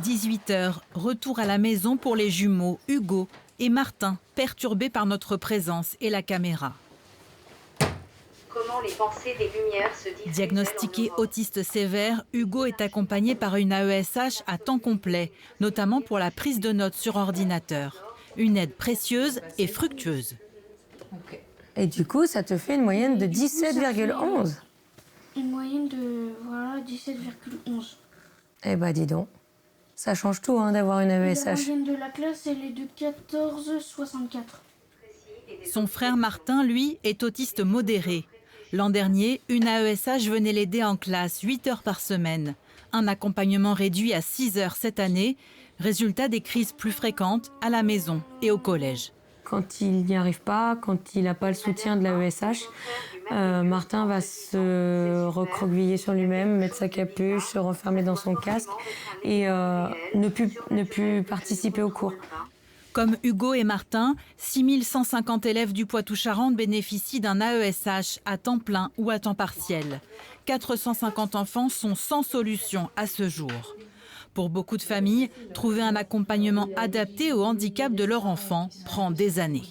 18 h, retour à la maison pour les jumeaux Hugo et Martin, perturbés par notre présence et la caméra. Comment les pensées des lumières se diffusent. Diagnostiqué autiste sévère, Hugo est accompagné par une AESH à temps complet, notamment pour la prise de notes sur ordinateur. Une aide précieuse et fructueuse. Et du coup, ça te fait une moyenne de 17,11. Une moyenne de 17,11. Eh ben dis donc, ça change tout d'avoir une AESH. La moyenne de la classe, elle est de 14,64. Son frère Martin, lui, est autiste modéré. L'an dernier, une AESH venait l'aider en classe 8 heures par semaine. Un accompagnement réduit à 6 heures cette année, résultat des crises plus fréquentes à la maison et au collège. Quand il n'y arrive pas, quand il n'a pas le soutien de l'AESH, Martin va se recroqueviller sur lui-même, mettre sa capuche, se refermer dans son casque et ne plus participer aux cours. Comme Hugo et Martin, 6150 élèves du Poitou-Charentes bénéficient d'un AESH à temps plein ou à temps partiel. 450 enfants sont sans solution à ce jour. Pour beaucoup de familles, trouver un accompagnement adapté au handicap de leur enfant prend des années.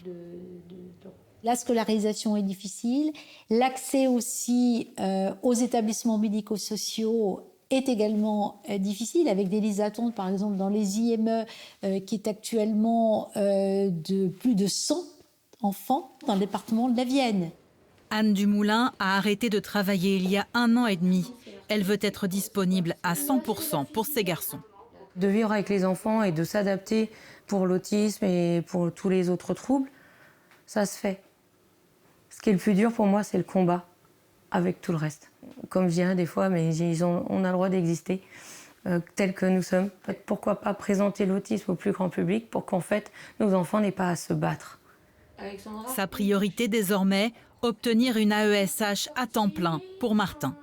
La scolarisation est difficile, l'accès aussi aux établissements médico-sociaux est également difficile, avec des listes d'attente, par exemple, dans les IME, qui est actuellement de plus de 100 enfants dans le département de la Vienne. Anne Dumoulin a arrêté de travailler il y a 1 an et demi. Elle veut être disponible à 100% pour ses garçons. De vivre avec les enfants et de s'adapter pour l'autisme et pour tous les autres troubles, ça se fait. Ce qui est le plus dur pour moi, c'est le combat avec tout le reste. Comme je dirais des fois, mais on a le droit d'exister tel que nous sommes. Pourquoi pas présenter l'autisme au plus grand public pour qu'en fait, nos enfants n'aient pas à se battre. Sa priorité désormais, obtenir une AESH à temps plein pour Martin.